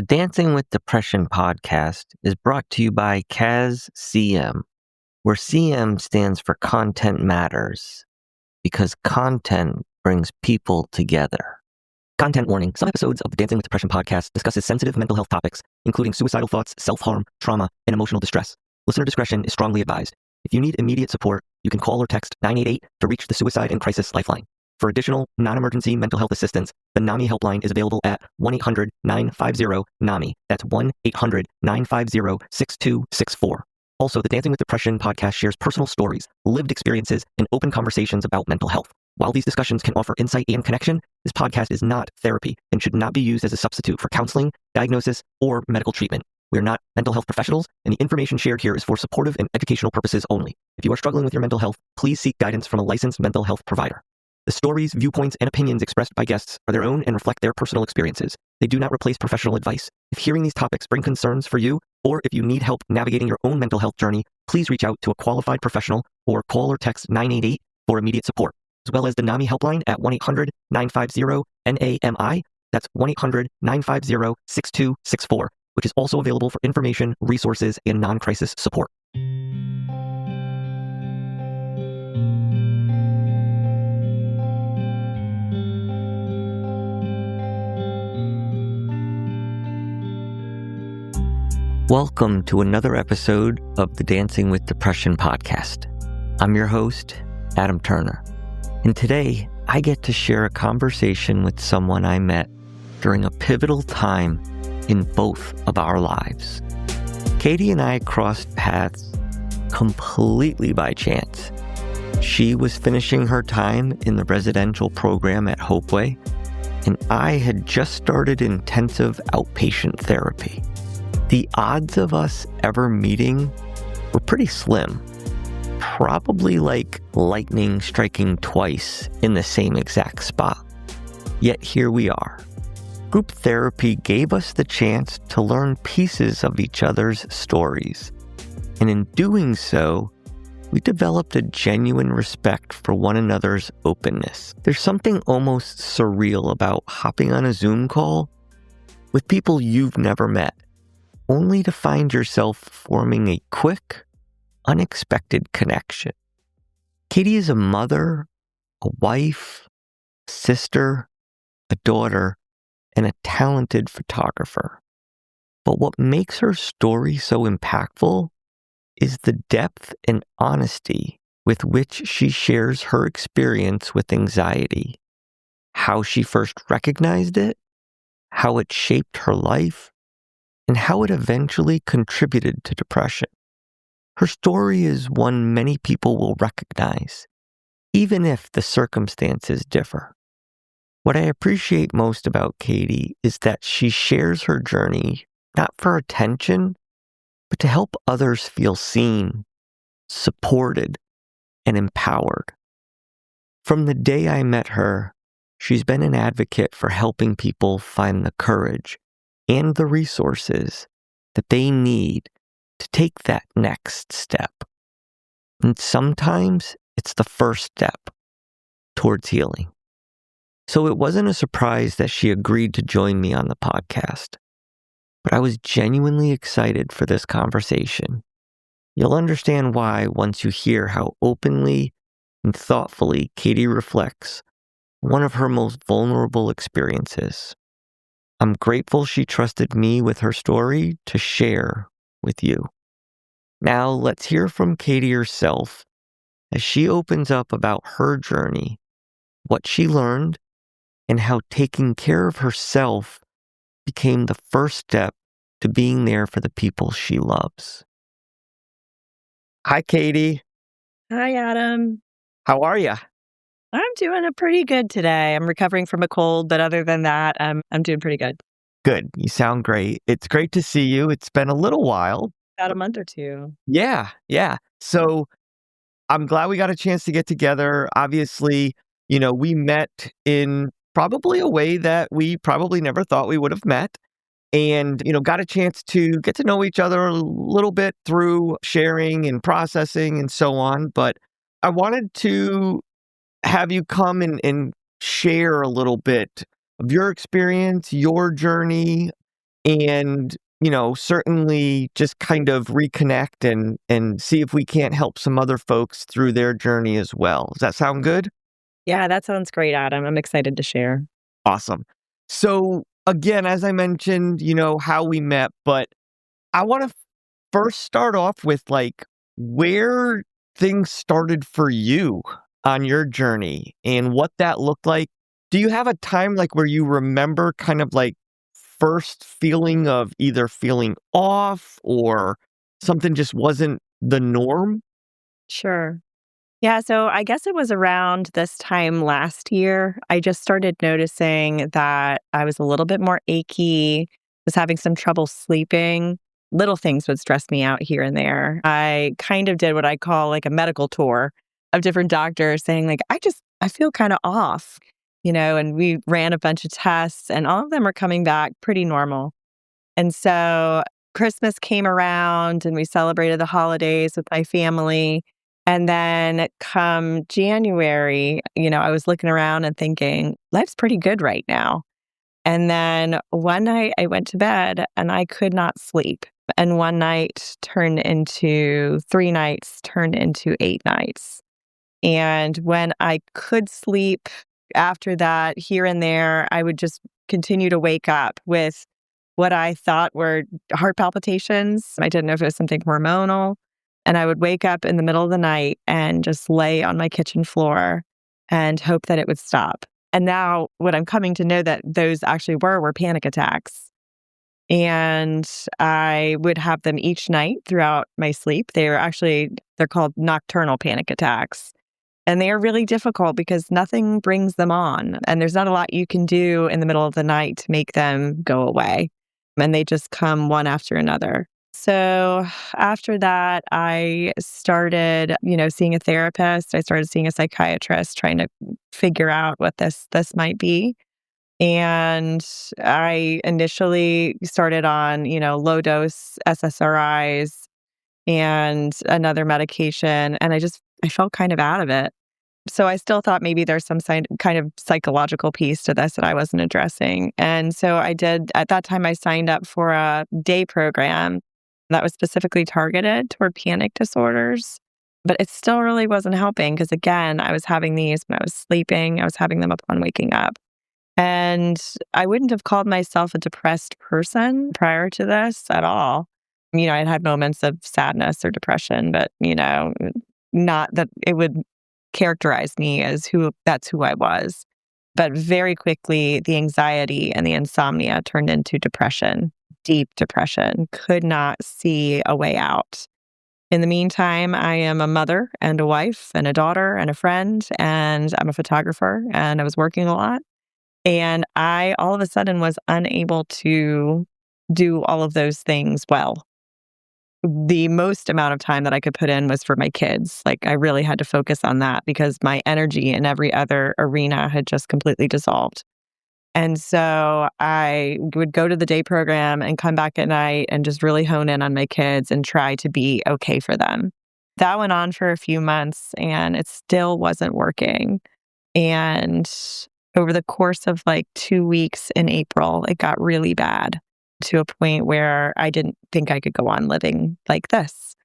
The Dancing with Depression podcast is brought to you by CAS-CM, where CM stands for Content Matters, because content brings people together. Content warning. Some episodes of the Dancing with Depression podcast discusses sensitive mental health topics, including suicidal thoughts, self-harm, trauma, and emotional distress. Listener discretion is strongly advised. If you need immediate support, you can call or text 988 to reach the Suicide and Crisis Lifeline. For additional non-emergency mental health assistance, the NAMI helpline is available at 1-800-950-NAMI. That's 1-800-950-6264. Also, the Dancing with Depression podcast shares personal stories, lived experiences, and open conversations about mental health. While these discussions can offer insight and connection, this podcast is not therapy and should not be used as a substitute for counseling, diagnosis, or medical treatment. We are not mental health professionals, and the information shared here is for supportive and educational purposes only. If you are struggling with your mental health, please seek guidance from a licensed mental health provider. The stories, viewpoints, and opinions expressed by guests are their own and reflect their personal experiences. They do not replace professional advice. If hearing these topics bring concerns for you, or if you need help navigating your own mental health journey, please reach out to a qualified professional or call or text 988 for immediate support, as well as the NAMI helpline at 1-800-950-NAMI. That's 1-800-950-6264, which is also available for information, resources, and non-crisis support. Welcome to another episode of the Dancing with Depression podcast. I'm your host, Adam Turner, and today I get to share a conversation with someone I met during a pivotal time in both of our lives. Katie and I crossed paths completely by chance. She was finishing her time in the residential program at Hopeway, and I had just started intensive outpatient therapy. The odds of us ever meeting were pretty slim, probably like lightning striking twice in the same exact spot. Yet here we are. Group therapy gave us the chance to learn pieces of each other's stories. And in doing so, we developed a genuine respect for one another's openness. There's something almost surreal about hopping on a Zoom call with people you've never met, only to find yourself forming a quick, unexpected connection. Katie is a mother, a wife, a sister, a daughter, and a talented photographer. But what makes her story so impactful is the depth and honesty with which she shares her experience with anxiety, how she first recognized it, how it shaped her life, and how it eventually contributed to depression. Her story is one many people will recognize, even if the circumstances differ. What I appreciate most about Katie is that she shares her journey not for attention, but to help others feel seen, supported, and empowered. From the day I met her, she's been an advocate for helping people find the courage and the resources that they need to take that next step. And sometimes it's the first step towards healing. So it wasn't a surprise that she agreed to join me on the podcast, but I was genuinely excited for this conversation. You'll understand why once you hear how openly and thoughtfully Katie reflects one of her most vulnerable experiences. I'm grateful she trusted me with her story to share with you. Now let's hear from Katie herself as she opens up about her journey, what she learned, and how taking care of herself became the first step to being there for the people she loves. Hi, Katie. Hi, Adam. How are you? I'm doing pretty good today. I'm recovering from a cold, but other than that, I'm doing pretty good. Good. You sound great. It's great to see you. It's been a little while. About a month or two. Yeah. So I'm glad we got a chance to get together. Obviously, we met in probably a way that we probably never thought we would have met. And, got a chance to get to know each other a little bit through sharing and processing and so on. But I wanted to have you come and share a little bit of your experience, your journey, and, certainly just kind of reconnect and see if we can't help some other folks through their journey as well. Does that sound good? Yeah, that sounds great, Adam. I'm excited to share. Awesome. So again, as I mentioned, how we met, but I want to first start off with like where things started for you on your journey and what that looked like. Do you have a time like where you remember kind of like first feeling of either feeling off or something just wasn't the norm? Sure. Yeah, so I guess it was around this time last year. I just started noticing that I was a little bit more achy, was having some trouble sleeping. Little things would stress me out here and there. I kind of did what I call like a medical tour of different doctors saying like I feel kind of off, and we ran a bunch of tests and all of them are coming back pretty normal. And so Christmas came around and we celebrated the holidays with my family. And then come January, I was looking around and thinking, life's pretty good right now. And then one night I went to bed and I could not sleep. And one night turned into 3 nights, turned into 8 nights. And when I could sleep after that, here and there, I would just continue to wake up with what I thought were heart palpitations. I didn't know if it was something hormonal. And I would wake up in the middle of the night and just lay on my kitchen floor and hope that it would stop. And now what I'm coming to know that those actually were panic attacks. And I would have them each night throughout my sleep. They're called nocturnal panic attacks. And they are really difficult because nothing brings them on. And there's not a lot you can do in the middle of the night to make them go away. And they just come one after another. So after that, I started, seeing a therapist. I started seeing a psychiatrist, trying to figure out what this might be. And I initially started on, low dose SSRIs and another medication, and I felt kind of out of it. So I still thought maybe there's some kind of psychological piece to this that I wasn't addressing. And so at that time, I signed up for a day program that was specifically targeted toward panic disorders. But it still really wasn't helping because, again, I was having these when I was sleeping. I was having them upon waking up. And I wouldn't have called myself a depressed person prior to this at all. I'd had moments of sadness or depression, but, not that it would characterize me as that's who I was. But very quickly, the anxiety and the insomnia turned into depression, deep depression, could not see a way out. In the meantime, I am a mother and a wife and a daughter and a friend, and I'm a photographer, and I was working a lot. And I all of a sudden was unable to do all of those things well. The most amount of time that I could put in was for my kids. Like I really had to focus on that because my energy in every other arena had just completely dissolved. And so I would go to the day program and come back at night and just really hone in on my kids and try to be okay for them. That went on for a few months and it still wasn't working. And over the course of like 2 weeks in April, it got really bad to a point where I didn't think I could go on living like this.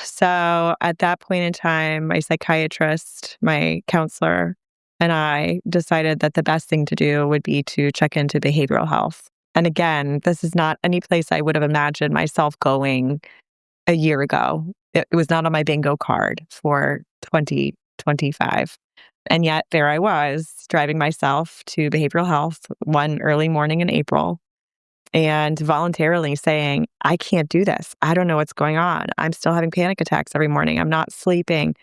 So at that point in time, my psychiatrist, my counselor, and I decided that the best thing to do would be to check into behavioral health. And again, this is not any place I would have imagined myself going a year ago. It was not on my bingo card for 2025. And yet there I was driving myself to behavioral health one early morning in April and voluntarily saying, I can't do this. I don't know what's going on. I'm still having panic attacks every morning. I'm not sleeping.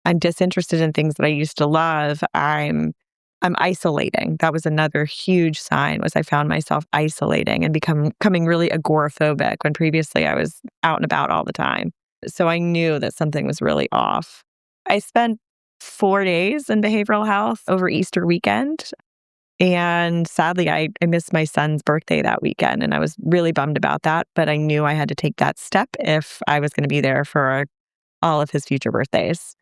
I'm disinterested in things that I used to love. I'm isolating. That was another huge sign was I found myself isolating and becoming really agoraphobic when previously I was out and about all the time. So I knew that something was really off. I spent 4 days in behavioral health over Easter weekend. And sadly, I missed my son's birthday that weekend, and I was really bummed about that. But I knew I had to take that step if I was going to be there for all of his future birthdays.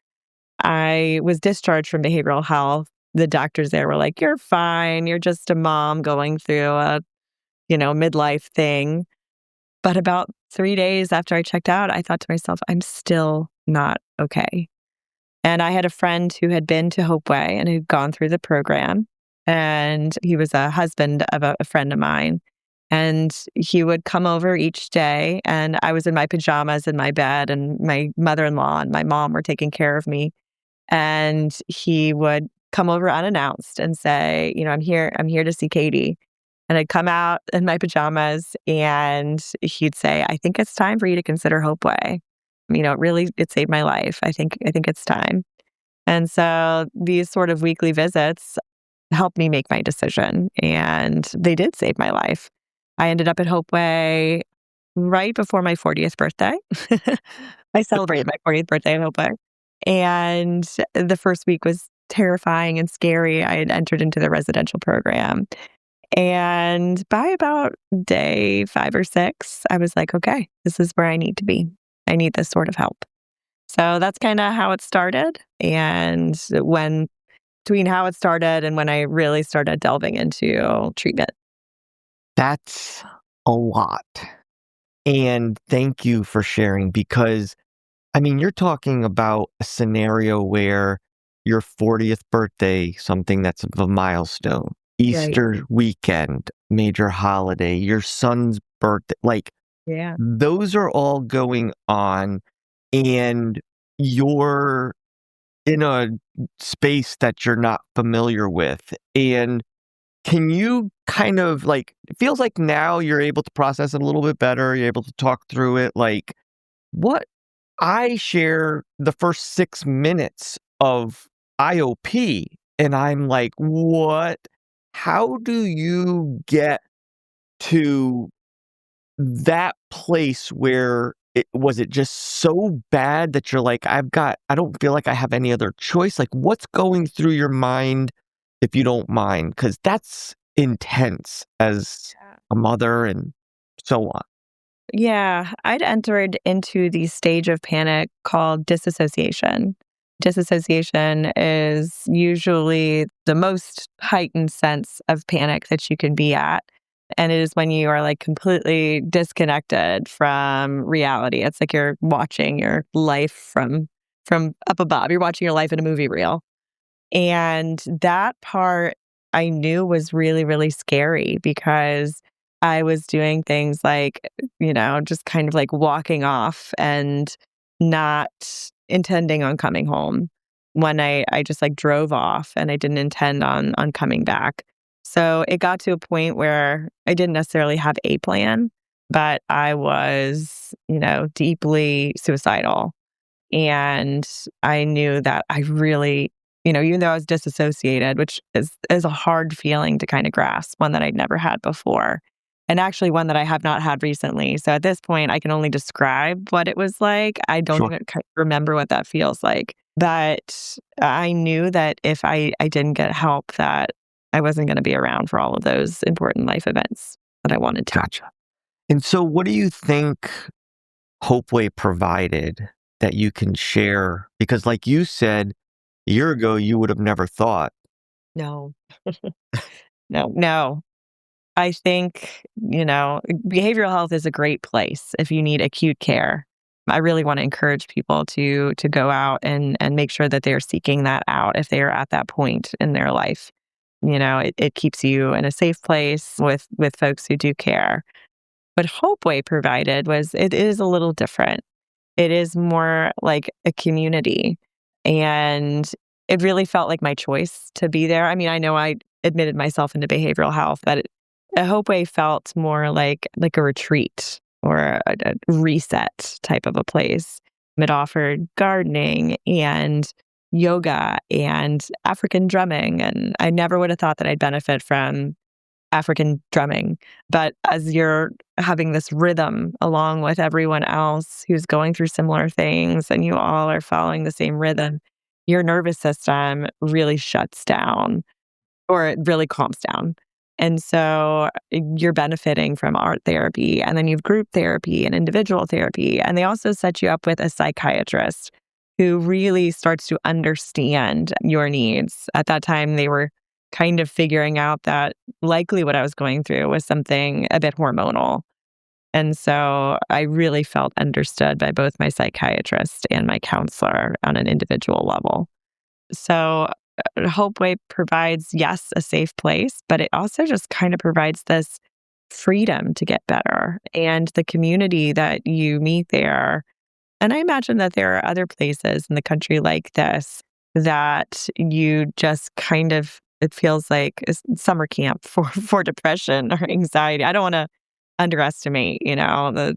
I was discharged from behavioral health. The doctors there were like, you're fine. You're just a mom going through a midlife thing. But about 3 days after I checked out, I thought to myself, I'm still not okay. And I had a friend who had been to Hopeway and who'd gone through the program. And he was a husband of a friend of mine. And he would come over each day, and I was in my pajamas in my bed, and my mother-in-law and my mom were taking care of me. And he would come over unannounced and say, I'm here to see Katie. And I'd come out in my pajamas and he'd say, I think it's time for you to consider Hopeway. It saved my life. I think it's time. And so these sort of weekly visits helped me make my decision, and they did save my life. I ended up at Hopeway right before my 40th birthday. I celebrated my 40th birthday at Hopeway. And the first week was terrifying and scary. I had entered into the residential program. And by about day 5 or 6, I was like, okay, this is where I need to be. I need this sort of help. So that's kind of how it started. And between how it started and when I really started delving into treatment. That's a lot. And thank you for sharing, because, you're talking about a scenario where your 40th birthday, something that's a milestone, Easter weekend, major holiday, your son's birthday, Yeah. those are all going on, and you're in a space that you're not familiar with. And can you kind of it feels like now you're able to process it a little bit better, you're able to talk through it. What I share the first 6 minutes of IOP, and I'm like, what? How do you get to that place where was it just so bad that you're like, I don't feel like I have any other choice? What's going through your mind, if you don't mind? Because that's intense as a mother and so on. Yeah, I'd entered into the stage of panic called disassociation. Disassociation is usually the most heightened sense of panic that you can be at. And it is when you are completely disconnected from reality. It's like you're watching your life from up above. You're watching your life in a movie reel. And that part I knew was really, really scary because I was doing things just kind of walking off and not intending on coming home when I just drove off and I didn't intend on coming back. So it got to a point where I didn't necessarily have a plan, but I was, deeply suicidal. And I knew that I really, even though I was disassociated, which is a hard feeling to kind of grasp, one that I'd never had before, and actually one that I have not had recently. So at this point, I can only describe what it was like. I don't Sure. even remember what that feels like. But I knew that if I didn't get help, that I wasn't going to be around for all of those important life events that I wanted to. Gotcha. And so what do you think Hopeway provided that you can share? Because like you said, a year ago, you would have never thought. No, no. I think, behavioral health is a great place if you need acute care. I really want to encourage people to go out and make sure that they're seeking that out if they are at that point in their life. It keeps you in a safe place with folks who do care. What Hopeway provided it is a little different. It is more like a community. And it really felt like my choice to be there. I know I admitted myself into behavioral health, but a Hopeway felt more like a retreat or a reset type of a place. It offered gardening and yoga and African drumming. And I never would have thought that I'd benefit from African drumming. But as you're having this rhythm along with everyone else who's going through similar things and you all are following the same rhythm, your nervous system really shuts down or it really calms down. And so you're benefiting from art therapy, and then you've group therapy and individual therapy. And they also set you up with a psychiatrist who really starts to understand your needs. At that time, they were kind of figuring out that likely what I was going through was something a bit hormonal. And so I really felt understood by both my psychiatrist and my counselor on an individual level. So Hopeway provides, yes, a safe place, but it also just kind of provides this freedom to get better and the community that you meet there. And I imagine that there are other places in the country like this that you just kind of, it feels like a summer camp for depression or anxiety. I don't want to underestimate, the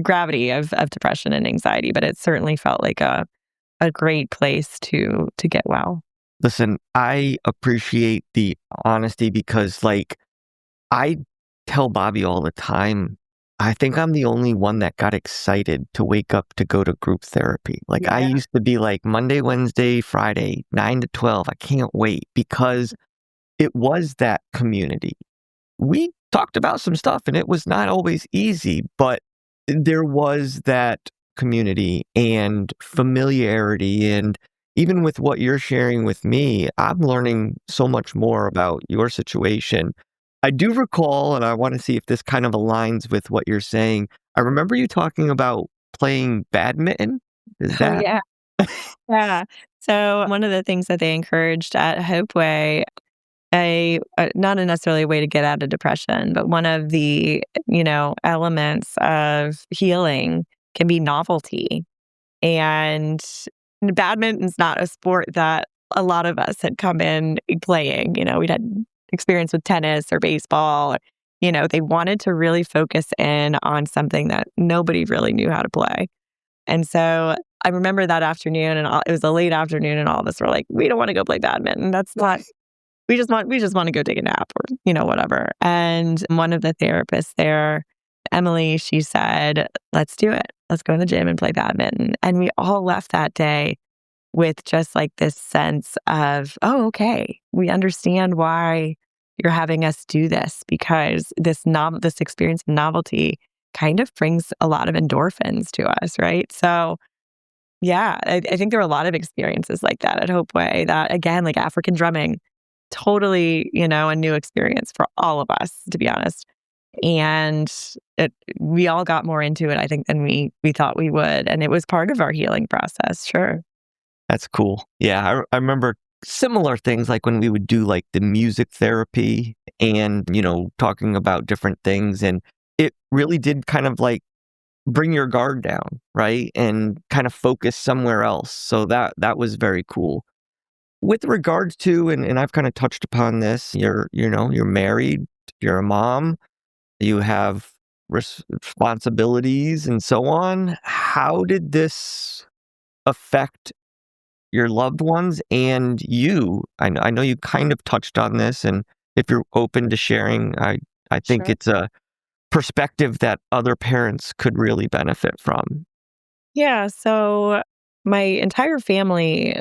gravity of depression and anxiety, but it certainly felt like a great place to get well. Listen, I appreciate the honesty because, like, I tell Bobby all the time, I think I'm the only one that got excited to wake up to go to group therapy. Like, I Yeah. used to be like Monday, Wednesday, Friday, 9 to 12. I can't wait because it was that community. We talked about some stuff and it was not always easy, but there was that community and familiarity. And even with what you're sharing with me, I'm learning so much more about your situation. I do recall, and I want to see if this kind of aligns with what you're saying. I remember you talking about playing badminton. Is Oh, that yeah. Yeah. So one of the things that they encouraged at Hopeway, not a necessarily a way to get out of depression, but one of the, elements of healing can be novelty. And badminton's not a sport that a lot of us had come in playing. We'd had experience with tennis or baseball. They wanted to really focus in on something that nobody really knew how to play. And so I remember that afternoon, and it was a late afternoon, and all of us were like, "We don't want to go play badminton. That's not. We just want to go take a nap, or whatever." And one of the therapists there, Emily, she said, "Let's do it. Let's go in the gym and play badminton." And we all left that day with just like this sense of, oh, okay, we understand why you're having us do this, because this experience of novelty kind of brings a lot of endorphins to us, right? So yeah, I think there are a lot of experiences like that at Hopeway that, again, like African drumming, totally, a new experience for all of us, to be honest. And we all got more into it, I think, than we thought we would. And it was part of our healing process, sure. That's cool. Yeah, I remember similar things like when we would do like the music therapy and, talking about different things. And it really did kind of like bring your guard down, right? And kind of focus somewhere else. So that was very cool. With regards to, and I've kind of touched upon this, you're married, you're a mom, you have responsibilities and so on. How did this affect your loved ones and you? I know you kind of touched on this, and if you're open to sharing, I think Sure. it's a perspective that other parents could really benefit from. Yeah. So my entire family,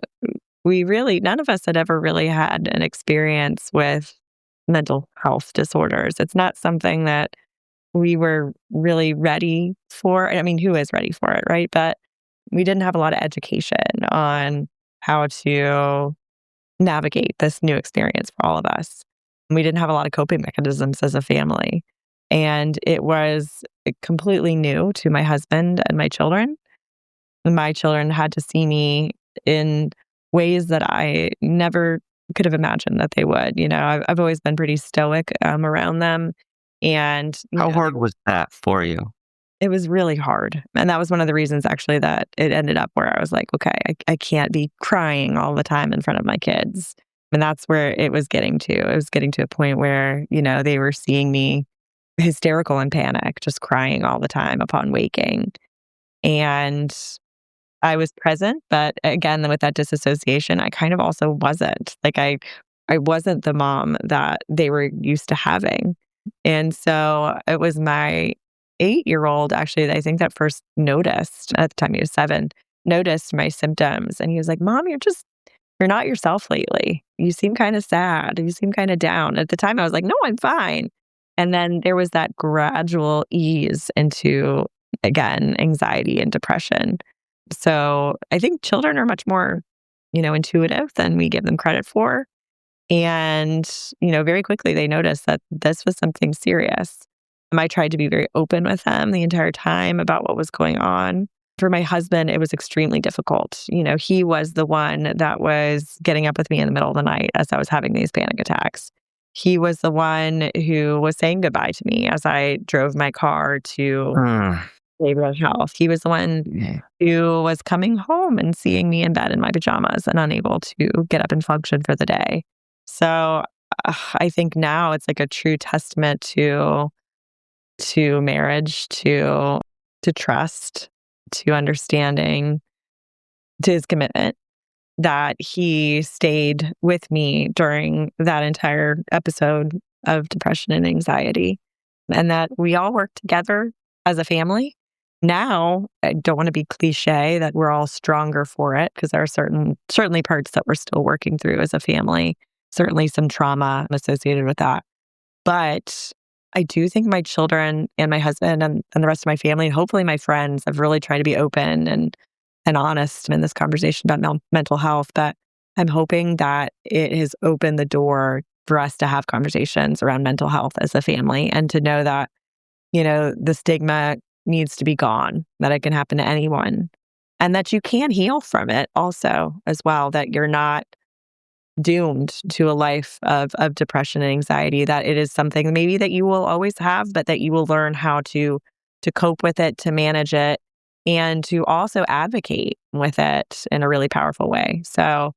none of us had ever really had an experience with mental health disorders. It's not something that we were really ready for. I mean, who is ready for it, right? But we didn't have a lot of education on how to navigate this new experience for all of us. We didn't have a lot of coping mechanisms as a family. And it was completely new to my husband and my children. My children had to see me in ways that I never could have imagined that they would. I've always been pretty stoic around them. And, How hard was that for you? it was really hard. And that was one of the reasons actually that it ended up where I was like, okay, I can't be crying all the time in front of my kids. And that's where it was getting to. It was getting to a point where, they were seeing me hysterical and panic, just crying all the time upon waking. And I was present, but again, with that disassociation, I kind of also wasn't. Like I wasn't the mom that they were used to having. And so it was my 8-year-old actually that I think that first noticed, at the time he was 7, noticed my symptoms. And he was like, "Mom, you're not yourself lately. You seem kind of sad. You seem kind of down." At the time I was like, "No, I'm fine." And then there was that gradual ease into, again, anxiety and depression. So I think children are much more, intuitive than we give them credit for. And, very quickly they noticed that this was something serious. I tried to be very open with them the entire time about what was going on. For my husband, it was extremely difficult. He was the one that was getting up with me in the middle of the night as I was having these panic attacks. He was the one who was saying goodbye to me as I drove my car to behavioral health. He was the one who was coming home and seeing me in bed in my pajamas and unable to get up and function for the day. So I think now it's like a true testament to marriage, to trust, to understanding, to his commitment, that he stayed with me during that entire episode of depression and anxiety, and that we all work together as a family. Now, I don't want to be cliche that we're all stronger for it, because there are certainly parts that we're still working through as a family, certainly some trauma associated with that. But I do think my children and my husband and the rest of my family, and hopefully my friends, have really tried to be open and honest in this conversation about mental health. But I'm hoping that it has opened the door for us to have conversations around mental health as a family, and to know that, the stigma needs to be gone, that it can happen to anyone, and that you can heal from it also as well, that you're not doomed to a life of depression and anxiety, that it is something maybe that you will always have, but that you will learn how to cope with it, to manage it, and to also advocate with it in a really powerful way. So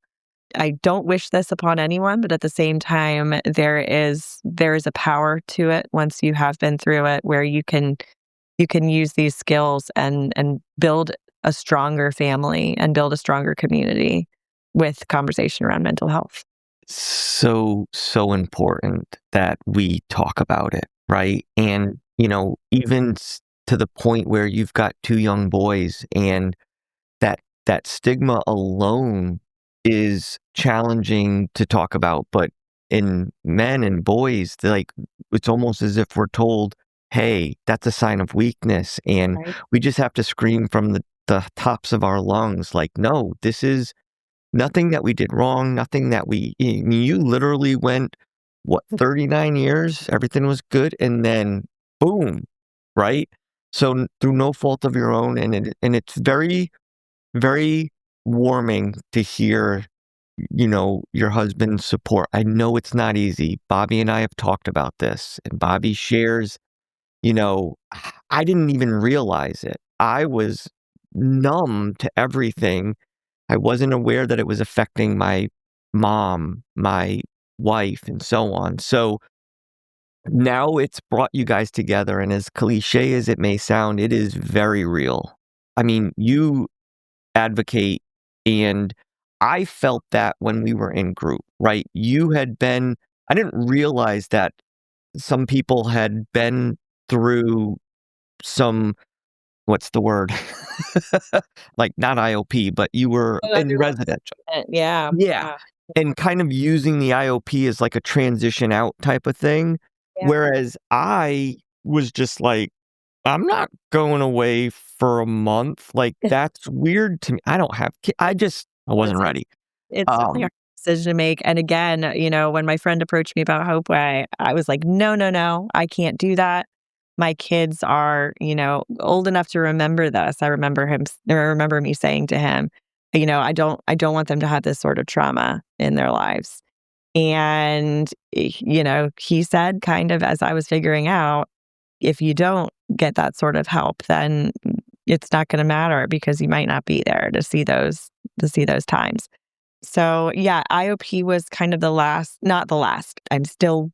I don't wish this upon anyone, but at the same time, there is a power to it once you have been through it, where you can use these skills and build a stronger family and build a stronger community with conversation around mental health. So important that we talk about it, right? And, even to the point where you've got two young boys, and that stigma alone is challenging to talk about. But in men and boys, it's almost as if we're told, hey, that's a sign of weakness. And Right. we just have to scream from the tops of our lungs, like, no, this is nothing that we did wrong, nothing that you literally went, 39 years, everything was good, and then boom, right? So through no fault of your own, and it's very, very warming to hear, your husband's support. I know it's not easy. Bobby and I have talked about this, and Bobby shares, I didn't even realize it. I was numb to everything. I wasn't aware that it was affecting my mom, my wife, and so on. So now it's brought you guys together, and as cliche as it may sound, it is very real. I mean, you advocate, and I felt that when we were in group, right? I didn't realize that some people had been through some, what's the word? Like, not IOP, but you were in residential. Yeah. Yeah. And kind of using the IOP as like a transition out type of thing. Yeah. Whereas I was just like, I'm not going away for a month. Like, that's weird to me. I don't have kids. I wasn't ready. It's definitely a decision to make. And again, when my friend approached me about Hopeway, I was like, no, I can't do that. My kids are, old enough to remember this. I remember me saying to him, I don't want them to have this sort of trauma in their lives. And, he said, kind of as I was figuring out, if you don't get that sort of help, then it's not going to matter, because you might not be there to see those times. So yeah, IOP was kind of not the last. I'm still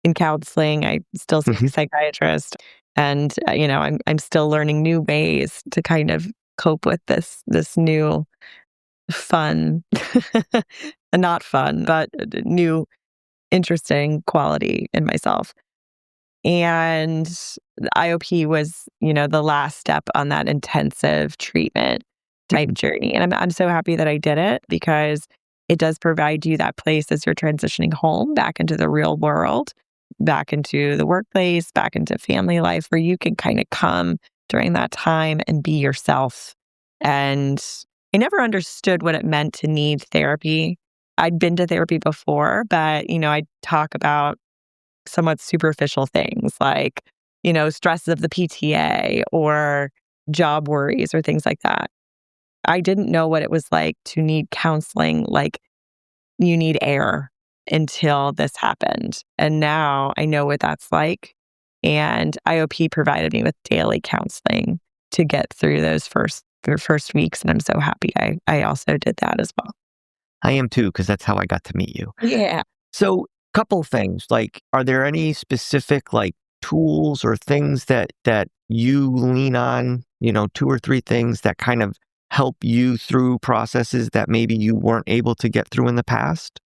in counseling. I still see a psychiatrist, and I'm still learning new ways to kind of cope with this new fun, not fun, but new interesting quality in myself. And the IOP was, the last step on that intensive treatment type journey. And I'm so happy that I did it, because it does provide you that place as you're transitioning home back into the real world, back into the workplace, back into family life, where you can kind of come during that time and be yourself. And I never understood what it meant to need therapy I'd been to therapy before, but, I'd talk about somewhat superficial things like, stresses of the PTA or job worries or things like that. I didn't know what it was like to need counseling, like you need air until this happened. And now I know what that's like. And IOP provided me with daily counseling to get through those first weeks. And I'm so happy I also did that as well. I am too, because that's how I got to meet you. Yeah. So, couple things, like, are there any specific like tools or things that you lean on, 2 or 3 things that kind of help you through processes that maybe you weren't able to get through in the past?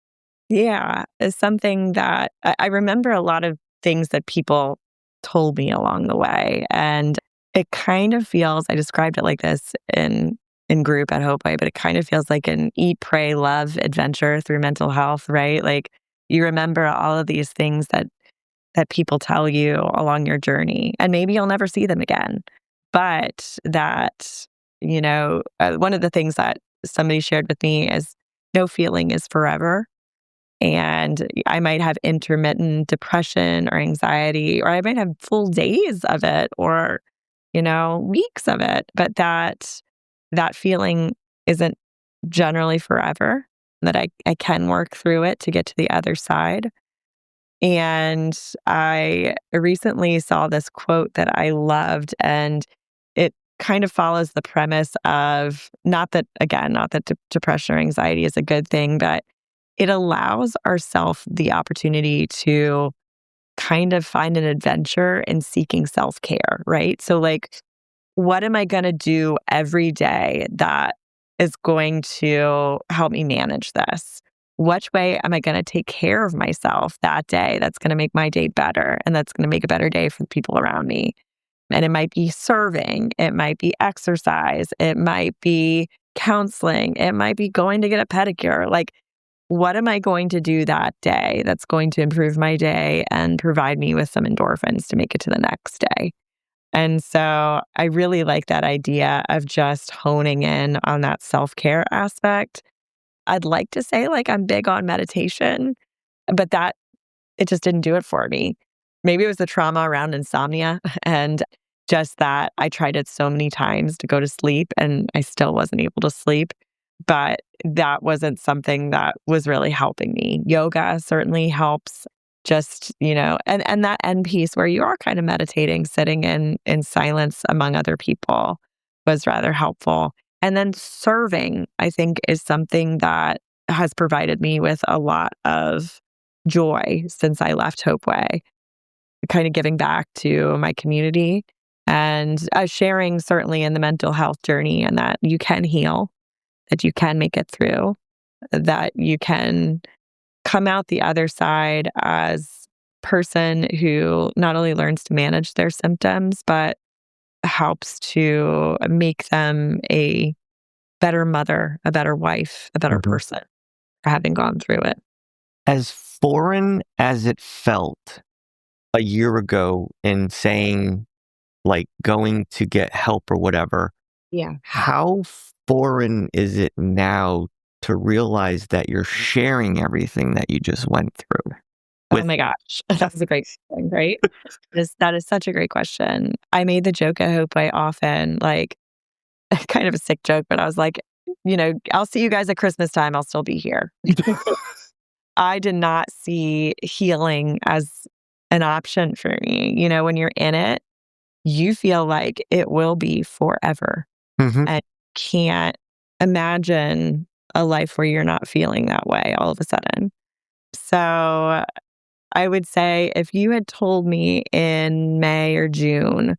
Yeah. It's something that I remember a lot of things that people told me along the way. And it kind of feels, I described it like this in group at Hopeway, but it kind of feels like an eat, pray, love adventure through mental health, right? Like you remember all of these things that people tell you along your journey, and maybe you'll never see them again. But that, one of the things that somebody shared with me is no feeling is forever. And I might have intermittent depression or anxiety, or I might have full days of it or, weeks of it. But that feeling isn't generally forever, that I can work through it to get to the other side. And I recently saw this quote that I loved, and it kind of follows the premise of not that depression or anxiety is a good thing, but it allows ourselves the opportunity to kind of find an adventure in seeking self-care, right? So like, what am I going to do every day that is going to help me manage this? Which way am I going to take care of myself that day that's going to make my day better and that's going to make a better day for the people around me? And it might be serving, it might be exercise, it might be counseling, it might be going to get a pedicure. Like, what am I going to do that day that's going to improve my day and provide me with some endorphins to make it to the next day? And so I really like that idea of just honing in on that self-care aspect. I'd like to say like I'm big on meditation, but it just didn't do it for me. Maybe it was the trauma around insomnia and just that I tried it so many times to go to sleep and I still wasn't able to sleep. But that wasn't something that was really helping me. Yoga certainly helps. Just, and that end piece where you are kind of meditating, sitting in silence among other people was rather helpful. And then serving, I think, is something that has provided me with a lot of joy since I left Hopeway, kind of giving back to my community and sharing certainly in the mental health journey, and that you can heal, that you can make it through, that you can come out the other side as a person who not only learns to manage their symptoms, but helps to make them a better mother, a better wife, a better person for having gone through it. As foreign as it felt a year ago in saying, like, going to get help or whatever, Yeah. how foreign is it now to realize that you're sharing everything that you just went through? Oh my gosh, that's a great question, right? That is such a great question. I made the joke at Hopeway often, like kind of a sick joke, but I was like, I'll see you guys at Christmas time. I'll still be here. I did not see healing as an option for me. When you're in it, you feel like it will be forever and can't imagine a life where you're not feeling that way all of a sudden. So I would say if you had told me in May or June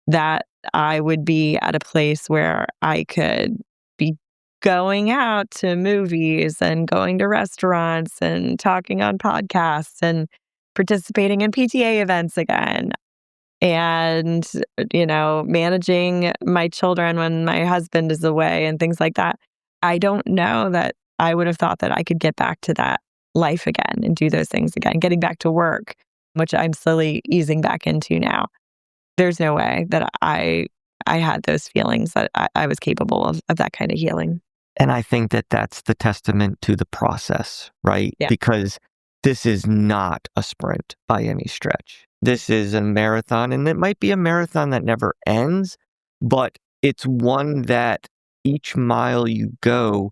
that I would be at a place where I could be going out to movies and going to restaurants and talking on podcasts and participating in PTA events again and, managing my children when my husband is away and things like that, I don't know that I would have thought that I could get back to that life again and do those things again, getting back to work, which I'm slowly easing back into now. There's no way that I had those feelings that I was capable of that kind of healing. And I think that that's the testament to the process, right? Yeah. Because this is not a sprint by any stretch. This is a marathon, and it might be a marathon that never ends, but it's one that each mile you go,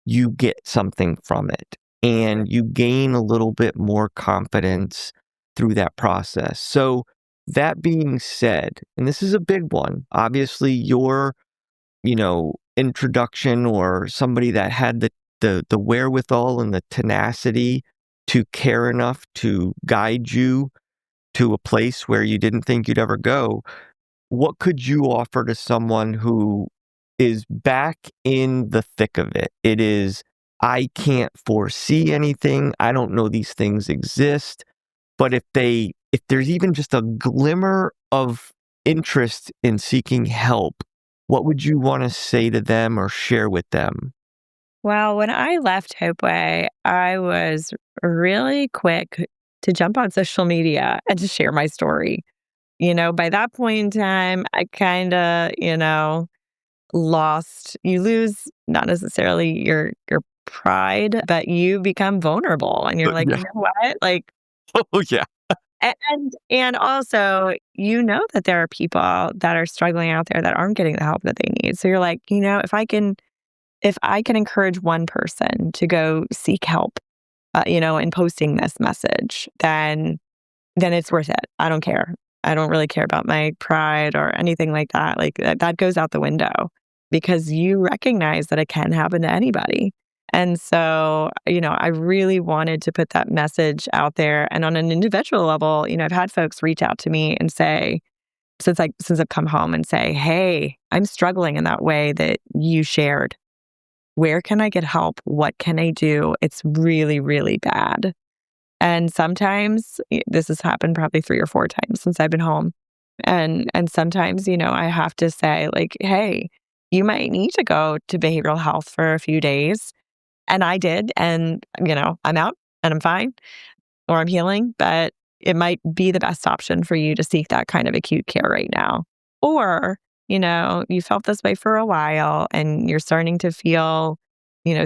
you get something from it and you gain a little bit more confidence through that process. So, that being said, and this is a big one, obviously, your introduction or somebody that had the wherewithal and the tenacity to care enough to guide you to a place where you didn't think you'd ever go, what could you offer to someone who is back in the thick of it? It is, I can't foresee anything. I don't know these things exist. But if there's even just a glimmer of interest in seeking help, what would you want to say to them or share with them? Well, when I left Hopeway, I was really quick to jump on social media and to share my story. By that point in time, I kind of, you lose not necessarily your pride, but you become vulnerable and you're like, Yeah. you know what? Like, Oh, yeah. and also, that there are people that are struggling out there that aren't getting the help that they need. So you're like, if I can encourage one person to go seek help, in posting this message, then it's worth it. I don't care. I don't really care about my pride or anything like that. Like that goes out the window because you recognize that it can happen to anybody. And so, I really wanted to put that message out there. And on an individual level, I've had folks reach out to me and say, since I've come home and say, hey, I'm struggling in that way that you shared. Where can I get help? What can I do? It's really, really bad. And sometimes this has happened probably 3 or 4 times since I've been home. And sometimes, I have to say like, hey, you might need to go to behavioral health for a few days. And I did. And, I'm out and I'm fine or I'm healing, but it might be the best option for you to seek that kind of acute care right now. Or, you felt this way for a while and you're starting to feel,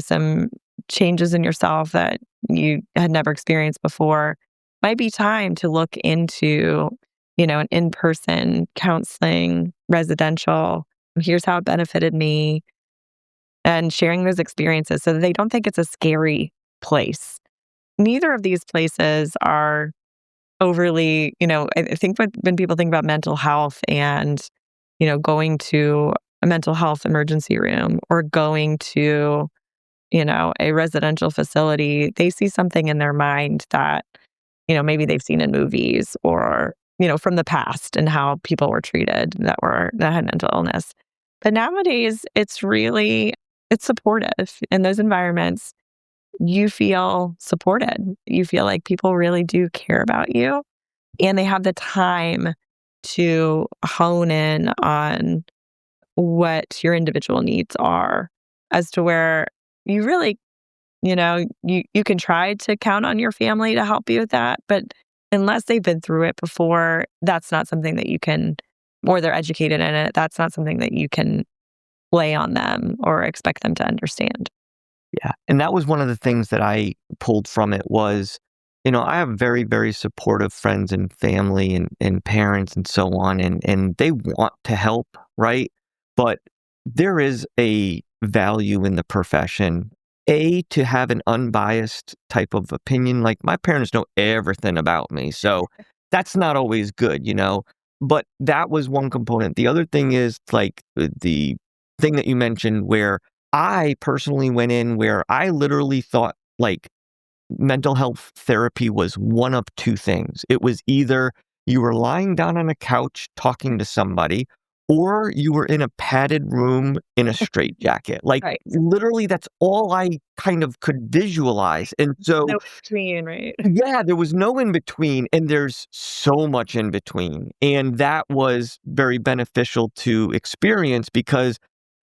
some changes in yourself that you had never experienced before. Might be time to look into, an in-person counseling, residential. Here's how it benefited me, and sharing those experiences so that they don't think it's a scary place. Neither of these places are overly, I think when people think about mental health and, going to a mental health emergency room or going to, a residential facility, they see something in their mind that, maybe they've seen in movies or, from the past and how people were treated that had mental illness. But nowadays, it's supportive in those environments. You feel supported. You feel like people really do care about you and they have the time to hone in on what your individual needs are as to where you really, you can try to count on your family to help you with that. But unless they've been through it before, that's not something that you can, or they're educated in it, that's not something that you can lay on them or expect them to understand. Yeah. And that was one of the things that I pulled from it was, I have very, very supportive friends and family and parents and so on, and they want to help, right? But there is a value in the profession, to have an unbiased type of opinion. Like my parents know everything about me, so that's not always good, But that was one component. The other thing is like the thing that you mentioned where I personally went in where I literally thought like mental health therapy was one of two things. It was either you were lying down on a couch talking to somebody, or you were in a padded room in a straitjacket. Like Right. literally, that's all I kind of could visualize. And so, No between, right? yeah, there was no in between, and there's so much in between. And that was very beneficial to experience because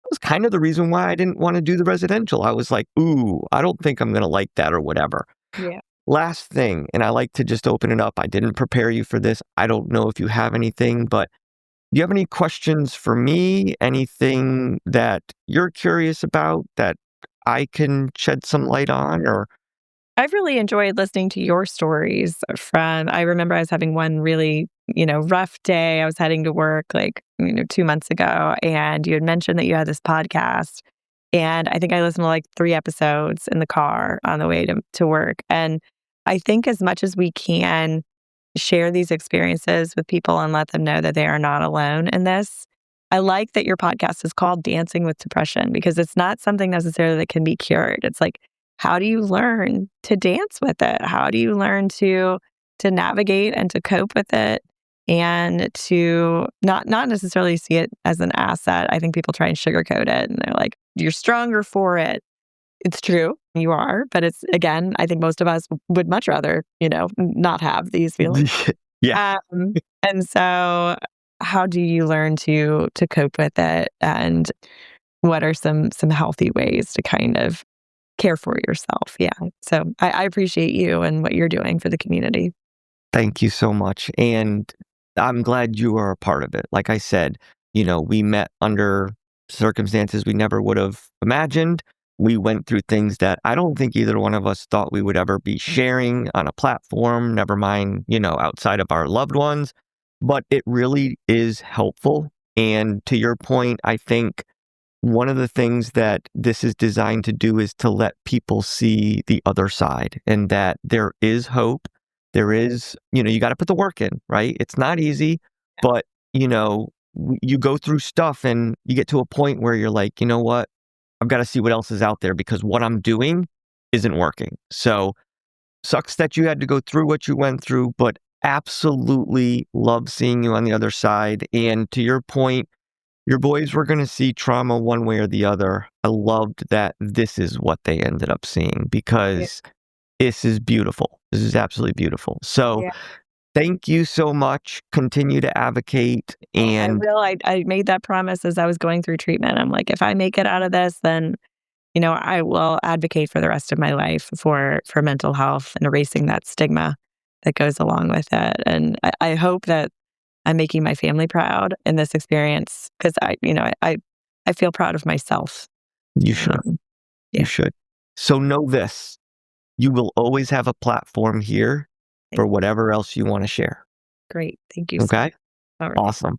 was kind of the reason why I didn't want to do the residential. I was like, ooh, I don't think I'm going to like that or whatever. Yeah. Last thing, and I like to just open it up. I didn't prepare you for this. I don't know if you have anything, but do you have any questions for me? Anything that you're curious about that I can shed some light on? Or I've really enjoyed listening to your stories I remember I was having one really, rough day. I was heading to work 2 months ago, and you had mentioned that you had this podcast. And I think I listened to like 3 episodes in the car on the way to work. And I think as much as we can share these experiences with people and let them know that they are not alone in this. I like that your podcast is called Dancing with Depression because it's not something necessarily that can be cured. It's like, how do you learn to dance with it? How do you learn to navigate and to cope with it and to not necessarily see it as an asset? I think people try and sugarcoat it and they're like, you're stronger for it. It's true, you are, but it's again, I think most of us would much rather, not have these feelings. yeah, And so how do you learn to cope with it? And what are some healthy ways to kind of care for yourself? Yeah. So I appreciate you and what you're doing for the community. thank you so much. And I'm glad you are a part of it. Like I said, we met under circumstances we never would have imagined. We went through things that I don't think either one of us thought we would ever be sharing on a platform, never mind, outside of our loved ones. But it really is helpful. And to your point, I think one of the things that this is designed to do is to let people see the other side and that there is hope. There is, you got to put the work in, right? It's not easy, but, you go through stuff and you get to a point where you're like, you know what? I've got to see what else is out there because what I'm doing isn't working. So sucks that you had to go through what you went through, but absolutely love seeing you on the other side. And to your point, your boys were going to see trauma one way or the other. I loved that this is what they ended up seeing because this is beautiful. This is absolutely beautiful. So Yeah. thank you so much. Continue to advocate. And I made that promise as I was going through treatment. I'm like, if I make it out of this, then I will advocate for the rest of my life for mental health and erasing that stigma that goes along with it. And I hope that I'm making my family proud in this experience because I feel proud of myself. you should. Yeah. You should. So know this. You will always have a platform here for whatever else you want to share. Great. Thank you. Okay? All right. Awesome.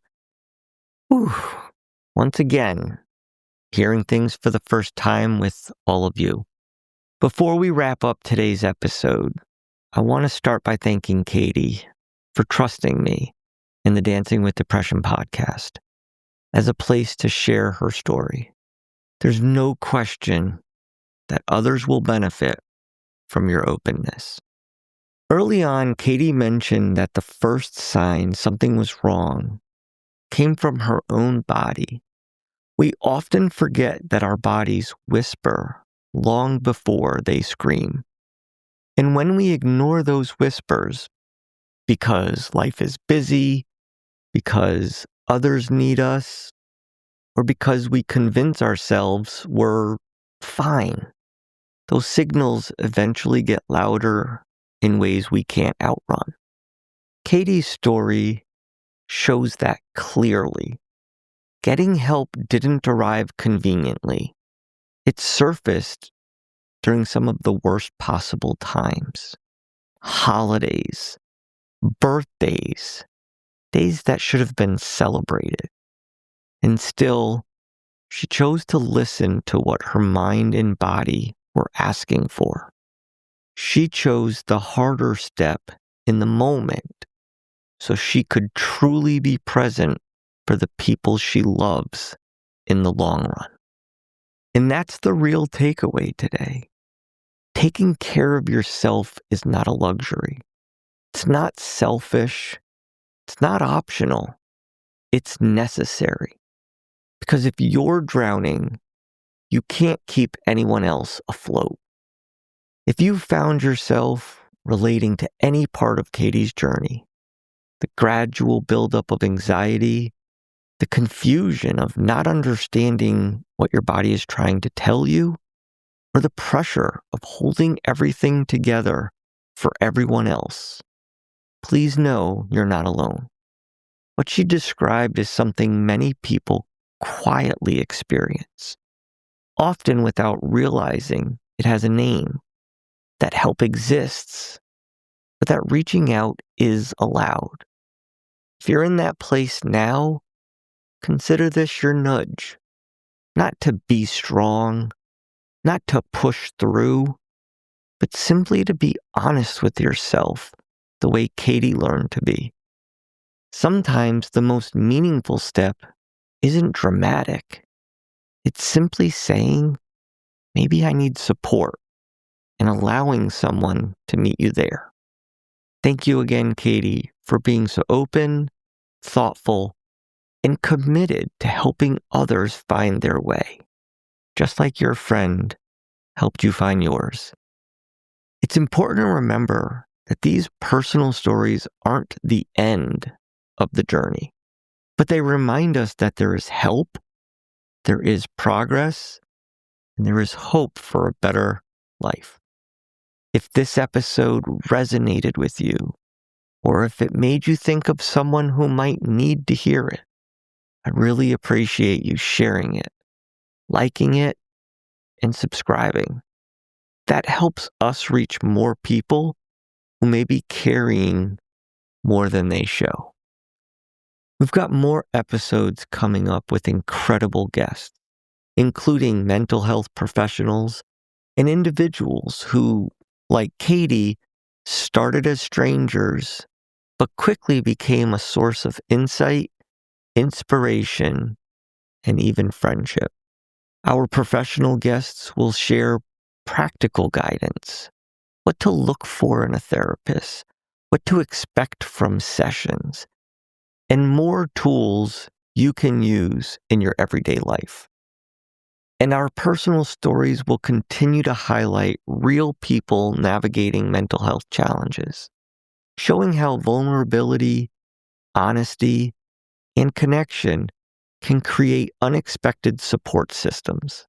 Whew. Once again, hearing things for the first time with all of you. Before we wrap up today's episode, I want to start by thanking Katie for trusting me in the Dancing with Depression podcast as a place to share her story. There's no question that others will benefit from your openness. Early on, Katie mentioned that the first sign something was wrong came from her own body. We often forget that our bodies whisper long before they scream. And when we ignore those whispers, because life is busy, because others need us, or because we convince ourselves we're fine, those signals eventually get louder in ways we can't outrun. Katie's story shows that clearly. Getting help didn't arrive conveniently. It surfaced during some of the worst possible times. Holidays, birthdays, days that should have been celebrated. And still, she chose to listen to what her mind and body were asking for. She chose the harder step in the moment so she could truly be present for the people she loves in the long run. And that's the real takeaway today. Taking care of yourself is not a luxury. It's not selfish. It's not optional. It's necessary. Because if you're drowning, you can't keep anyone else afloat. If you found yourself relating to any part of Katie's journey, the gradual buildup of anxiety, the confusion of not understanding what your body is trying to tell you, or the pressure of holding everything together for everyone else, please know you're not alone. What she described is something many people quietly experience. often without realizing it has a name, that help exists, but that reaching out is allowed. If you're in that place now, consider this your nudge, not to be strong, not to push through, but simply to be honest with yourself the way Katie learned to be. Sometimes the most meaningful step isn't dramatic. It's simply saying, maybe I need support, and allowing someone to meet you there. Thank you again, Katie, for being so open, thoughtful, and committed to helping others find their way, just like your friend helped you find yours. It's important to remember that these personal stories aren't the end of the journey, but they remind us that there is help, there is progress, and there is hope for a better life. If this episode resonated with you, or if it made you think of someone who might need to hear it, I'd really appreciate you sharing it, liking it, and subscribing. That helps us reach more people who may be carrying more than they show. We've got more episodes coming up with incredible guests, including mental health professionals and individuals who, like Katie, started as strangers, but quickly became a source of insight, inspiration, and even friendship. Our professional guests will share practical guidance, what to look for in a therapist, what to expect from sessions, and more tools you can use in your everyday life. And our personal stories will continue to highlight real people navigating mental health challenges, showing how vulnerability, honesty, and connection can create unexpected support systems.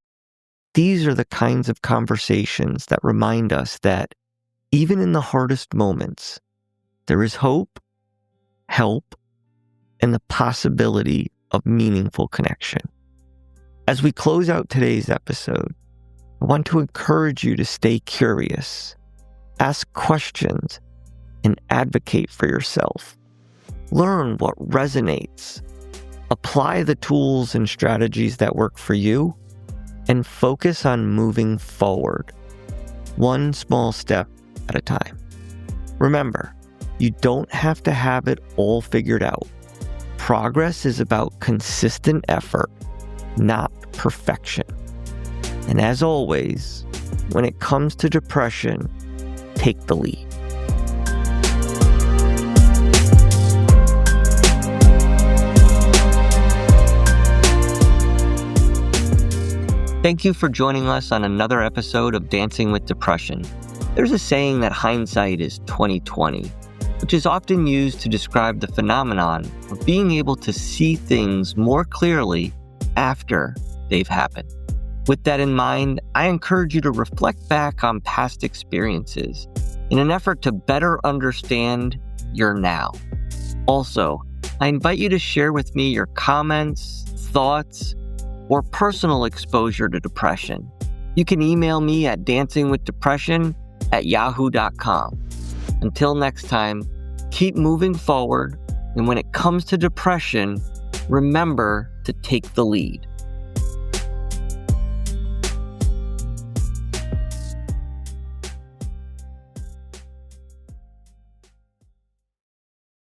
These are the kinds of conversations that remind us that even in the hardest moments, there is hope, help, and the possibility of meaningful connection. As we close out today's episode, I want to encourage you to stay curious, ask questions, and advocate for yourself. Learn what resonates, apply the tools and strategies that work for you, and focus on moving forward, one small step at a time. Remember, you don't have to have it all figured out. Progress is about consistent effort, not perfection. And as always, when it comes to depression, take the lead. Thank you for joining us on another episode of Dancing with Depression. There's a saying that hindsight is 20/20, which is often used to describe the phenomenon of being able to see things more clearly after they've happened. With that in mind, I encourage you to reflect back on past experiences in an effort to better understand your now. Also, I invite you to share with me your comments, thoughts, or personal exposure to depression. You can email me at dancingwithdepression@yahoo.com. Until next time, keep moving forward, and when it comes to depression, remember to take the lead.